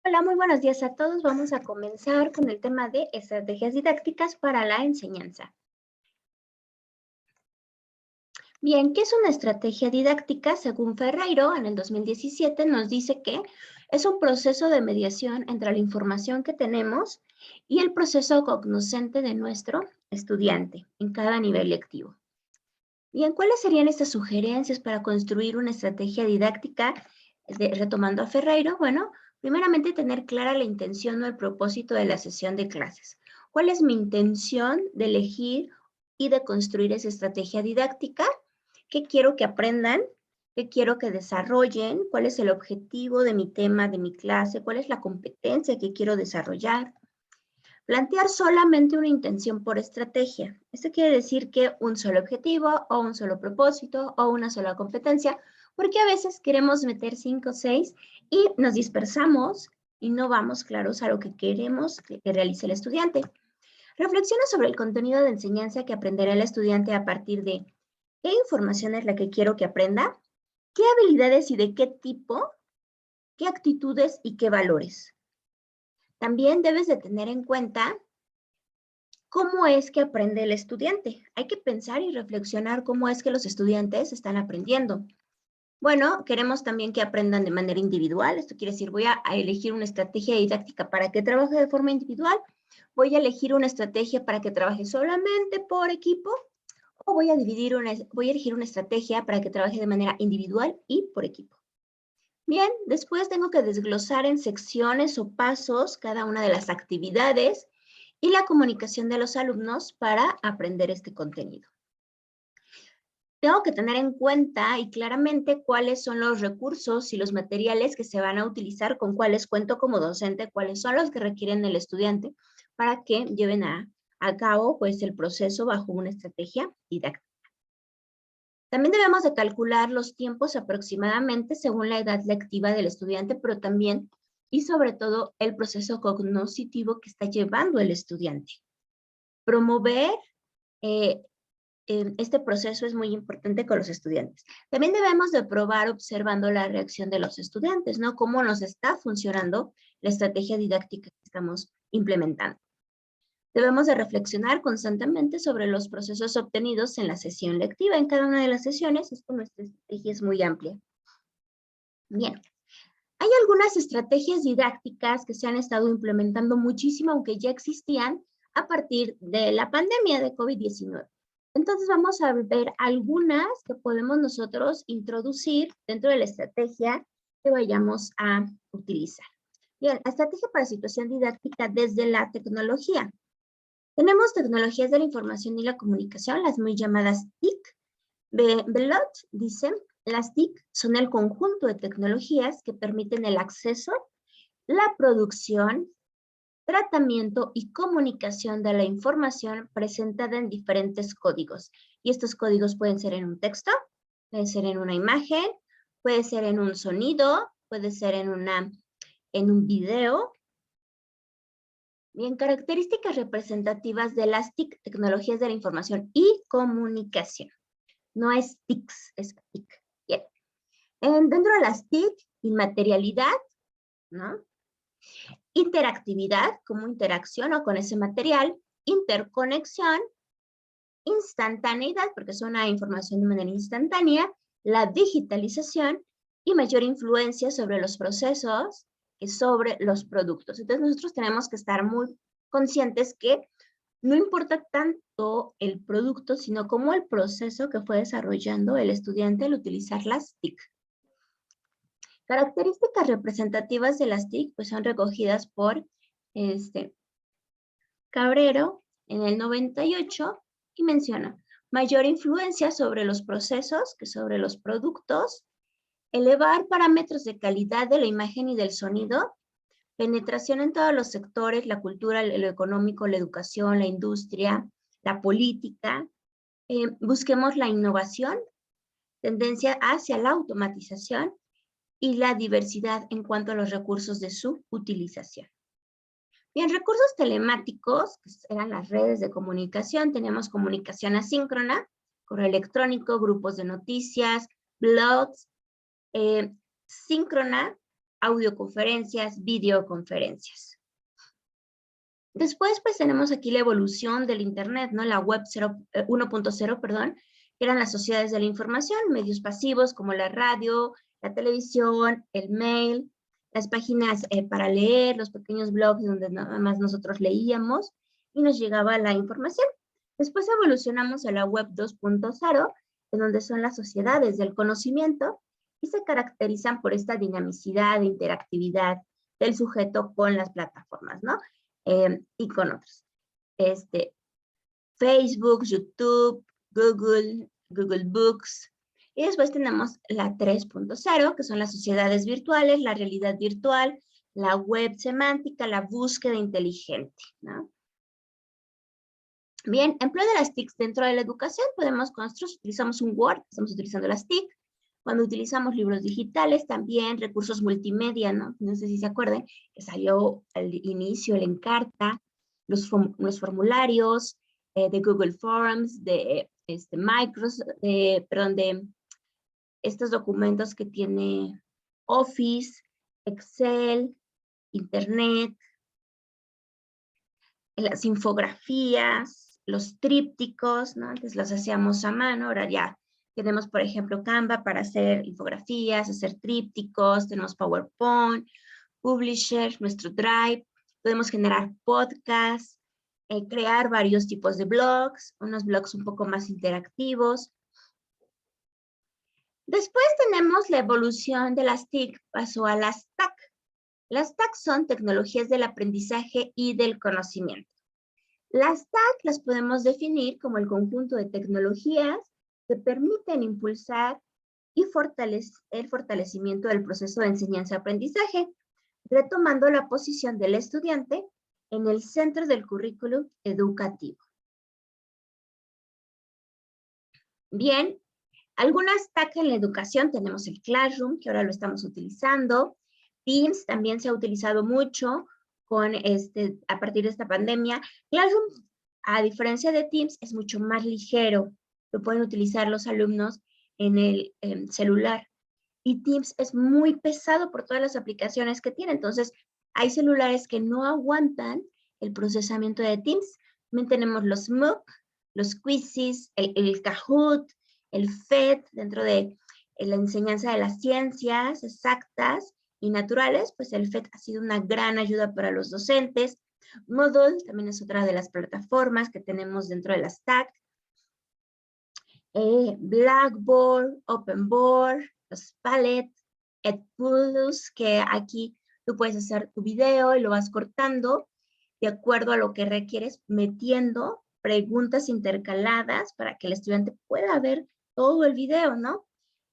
Hola, muy buenos días a todos. Vamos a comenzar con el tema de estrategias didácticas para la enseñanza. Bien, ¿qué es una estrategia didáctica? Según Ferreiro, en el 2017, nos dice que es un proceso de mediación entre la información que tenemos y el proceso cognoscente de nuestro estudiante en cada nivel lectivo. Bien, ¿cuáles serían estas sugerencias para construir una estrategia didáctica? Retomando a Ferreiro, bueno, primeramente tener clara la intención o el propósito de la sesión de clases. ¿Cuál es mi intención de elegir y de construir esa estrategia didáctica? ¿Qué quiero que aprendan? ¿Qué quiero que desarrollen? ¿Cuál es el objetivo de mi tema, de mi clase? ¿Cuál es la competencia que quiero desarrollar? Plantear solamente una intención por estrategia. Esto quiere decir que un solo objetivo o un solo propósito o una sola competencia, porque a veces queremos meter 5 o 6 y nos dispersamos y no vamos claros a lo que queremos que realice el estudiante. Reflexiona sobre el contenido de enseñanza que aprenderá el estudiante a partir de qué información es la que quiero que aprenda, qué habilidades y de qué tipo, qué actitudes y qué valores. También debes de tener en cuenta ¿cómo es que aprende el estudiante? Hay que pensar y reflexionar cómo es que los estudiantes están aprendiendo. Bueno, queremos también que aprendan de manera individual. Esto quiere decir, voy a elegir una estrategia didáctica para que trabaje de forma individual. Voy a elegir una estrategia para que trabaje solamente por equipo. O voy a elegir una estrategia para que trabaje de manera individual y por equipo. Bien, después tengo que desglosar en secciones o pasos cada una de las actividades y la comunicación de los alumnos para aprender este contenido. Tengo que tener en cuenta y claramente cuáles son los recursos y los materiales que se van a utilizar, con cuáles cuento como docente, cuáles son los que requieren el estudiante para que lleven a cabo pues, el proceso bajo una estrategia didáctica. También debemos de calcular los tiempos aproximadamente según la edad lectiva del estudiante, pero también y sobre todo el proceso cognoscitivo que está llevando el estudiante. Promover este proceso es muy importante con los estudiantes. También debemos de probar observando la reacción de los estudiantes, ¿no? Cómo nos está funcionando la estrategia didáctica que estamos implementando. Debemos de reflexionar constantemente sobre los procesos obtenidos en la sesión lectiva. En cada una de las sesiones, nuestra estrategia es muy amplia. Bien. Hay algunas estrategias didácticas que se han estado implementando muchísimo, aunque ya existían a partir de la pandemia de COVID-19. Entonces vamos a ver algunas que podemos nosotros introducir dentro de la estrategia que vayamos a utilizar. Bien, la estrategia para situación didáctica desde la tecnología. Tenemos tecnologías de la información y la comunicación, las muy llamadas TIC. Belot dice, las TIC son el conjunto de tecnologías que permiten el acceso, la producción, tratamiento y comunicación de la información presentada en diferentes códigos. Y estos códigos pueden ser en un texto, puede ser en una imagen, puede ser en un sonido, puede ser en un video. Bien, características representativas de las TIC, tecnologías de la información y comunicación. No es TICs, es TIC. Bien. Dentro de las TIC, inmaterialidad, ¿no? Interactividad, como interacción o con ese material, interconexión, instantaneidad, porque es una información de manera instantánea, la digitalización y mayor influencia sobre los procesos que sobre los productos. Entonces nosotros tenemos que estar muy conscientes que no importa tanto el producto, sino como el proceso que fue desarrollando el estudiante al utilizar las TIC. Características representativas de las TIC pues son recogidas por Cabrero en el 98 y menciona mayor influencia sobre los procesos que sobre los productos, elevar parámetros de calidad de la imagen y del sonido, penetración en todos los sectores, la cultura, lo económico, la educación, la industria, la política. Busquemos la innovación, tendencia hacia la automatización y la diversidad en cuanto a los recursos de su utilización. Bien, recursos telemáticos, que eran las redes de comunicación, tenemos comunicación asíncrona, correo electrónico, grupos de noticias, blogs, síncrona, audioconferencias, videoconferencias. Después, pues tenemos aquí la evolución del Internet, ¿no? La web 1.0, perdón, que eran las sociedades de la información, medios pasivos como la radio, la televisión, el mail, las páginas para leer, los pequeños blogs donde nada más nosotros leíamos y nos llegaba la información. Después evolucionamos a la web 2.0, en donde son las sociedades del conocimiento y se caracterizan por esta dinamicidad e interactividad del sujeto con las plataformas, ¿no? Y con otros. Facebook, YouTube, Google Books. Y después tenemos la 3.0, que son las sociedades virtuales, la realidad virtual, la web semántica, la búsqueda inteligente, ¿no? Bien, empleo de las TICs dentro de la educación, cuando nosotros utilizamos un Word, estamos utilizando las TIC. Cuando utilizamos libros digitales, también recursos multimedia, ¿no? No sé si se acuerdan, que salió al inicio el Encarta, los formularios de Google Forms, de Microsoft, de estos documentos que tiene Office, Excel, Internet, las infografías, los trípticos, ¿no? Antes los hacíamos a mano, ahora ya tenemos, por ejemplo, Canva para hacer infografías, hacer trípticos, tenemos PowerPoint, Publisher, nuestro Drive, podemos generar podcasts, crear varios tipos de blogs, unos blogs un poco más interactivos. Después tenemos la evolución de las TIC, pasó a las TAC. Las TAC son tecnologías del aprendizaje y del conocimiento. Las TAC las podemos definir como el conjunto de tecnologías que permiten impulsar y el fortalecimiento del proceso de enseñanza-aprendizaje, retomando la posición del estudiante en el centro del currículum educativo. Bien, algunas TAC en la educación, tenemos el Classroom, que ahora lo estamos utilizando. Teams también se ha utilizado mucho a partir de esta pandemia. Classroom, a diferencia de Teams, es mucho más ligero. Lo pueden utilizar los alumnos en el celular. Y Teams es muy pesado por todas las aplicaciones que tiene. Entonces, hay celulares que no aguantan el procesamiento de Teams. También tenemos los MOOC, los Quizzes, el Kahoot, el FED, dentro de la enseñanza de las ciencias exactas y naturales, pues el FED ha sido una gran ayuda para los docentes. Moodle también es otra de las plataformas que tenemos dentro de las TAC. Blackboard, OpenBoard, los Padlet, Edpuzzle, que aquí tú puedes hacer tu video y lo vas cortando de acuerdo a lo que requieres, metiendo preguntas intercaladas para que el estudiante pueda ver todo el video, ¿no?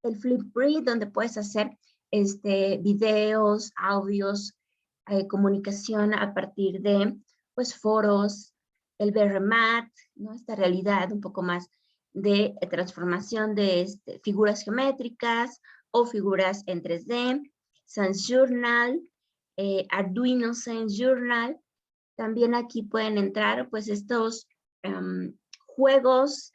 El Flipgrid, donde puedes hacer videos, audios, comunicación a partir de pues foros, el VRMAT, ¿no? Esta realidad un poco más de transformación de figuras geométricas o figuras en 3D, Sans Journal, Arduino Sans Journal. También aquí pueden entrar pues estos juegos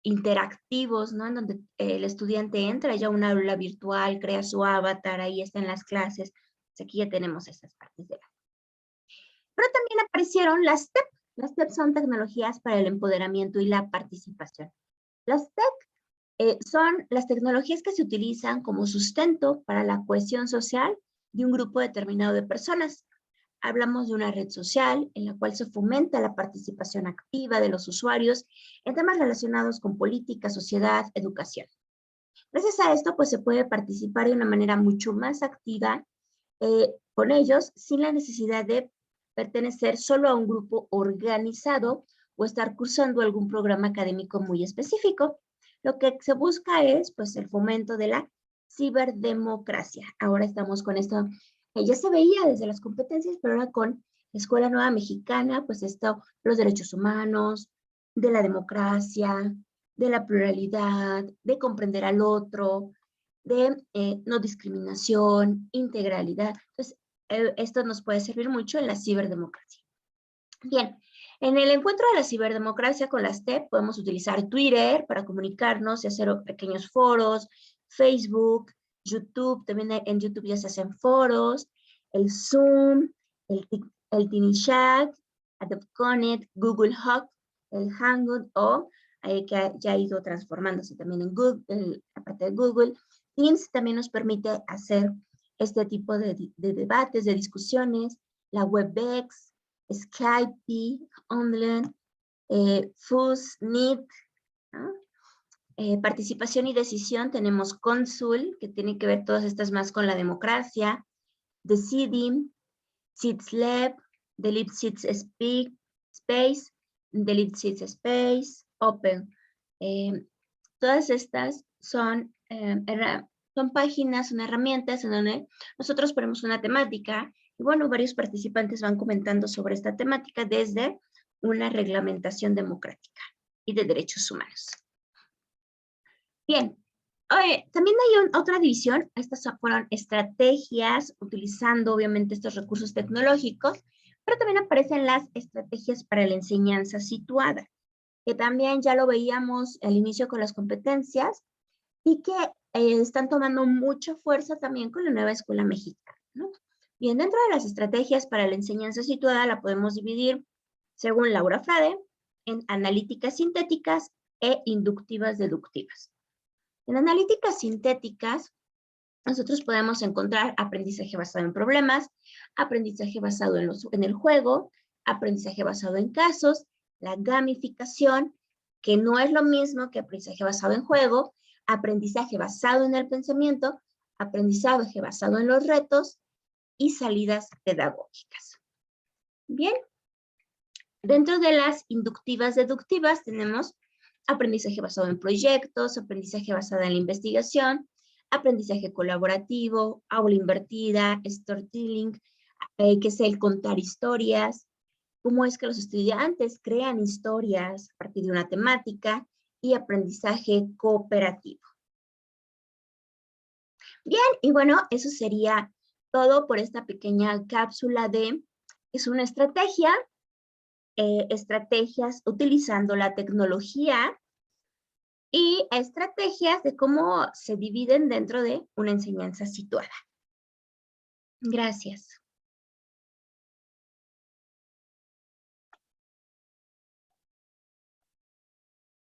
interactivos, ¿no? En donde el estudiante entra ya a una aula virtual, crea su avatar, ahí están las clases. Pues aquí ya tenemos estas partes de la. Pero también aparecieron las TEP. Las TEP son tecnologías para el empoderamiento y la participación. Las TEP son las tecnologías que se utilizan como sustento para la cohesión social de un grupo determinado de personas. Hablamos de una red social en la cual se fomenta la participación activa de los usuarios en temas relacionados con política, sociedad, educación. Gracias a esto, pues se puede participar de una manera mucho más activa con ellos, sin la necesidad de pertenecer solo a un grupo organizado o estar cursando algún programa académico muy específico. Lo que se busca es, pues, el fomento de la ciberdemocracia. Ahora estamos con esto. Ya se veía desde las competencias, pero ahora con Escuela Nueva Mexicana, pues esto, los derechos humanos, de la democracia, de la pluralidad, de comprender al otro, de no discriminación, integralidad. Entonces, esto nos puede servir mucho en la ciberdemocracia. Bien, en el encuentro de la ciberdemocracia con las TEP podemos utilizar Twitter para comunicarnos y hacer pequeños foros, Facebook, YouTube, también en YouTube ya se hacen foros, el Zoom, el TinyChat, Adobe Connect, Google Hug, el Hangout o que ya ha ido transformándose también en Google, aparte de Google. Teams también nos permite hacer este tipo de debates, de discusiones, la WebEx, Skype, Online, Fuzz, Meet, ¿no? Participación y decisión, tenemos Consul, que tiene que ver todas estas más con la democracia, Decidim, Seeds Lab, Delete Seeds Space, Delete Seeds Space, Open. Todas estas son páginas, son herramientas en donde nosotros ponemos una temática y bueno, varios participantes van comentando sobre esta temática desde una reglamentación democrática y de derechos humanos. Bien, también hay otra división. Estas fueron estrategias utilizando obviamente estos recursos tecnológicos, pero también aparecen las estrategias para la enseñanza situada, que también ya lo veíamos al inicio con las competencias y que están tomando mucha fuerza también con la nueva escuela mexicana, ¿no? Bien, dentro de las estrategias para la enseñanza situada la podemos dividir, según Laura Frade, en analíticas sintéticas e inductivas deductivas. En analíticas sintéticas, nosotros podemos encontrar aprendizaje basado en problemas, aprendizaje basado en el juego, aprendizaje basado en casos, la gamificación, que no es lo mismo que aprendizaje basado en juego, aprendizaje basado en el pensamiento, aprendizaje basado en los retos y salidas pedagógicas. Bien, dentro de las inductivas deductivas tenemos aprendizaje basado en proyectos, aprendizaje basado en la investigación, aprendizaje colaborativo, aula invertida, storytelling, que es el contar historias, cómo es que los estudiantes crean historias a partir de una temática y aprendizaje cooperativo. Bien, y bueno, eso sería todo por esta pequeña cápsula de es una estrategia, estrategias utilizando la tecnología y estrategias de cómo se dividen dentro de una enseñanza situada. Gracias.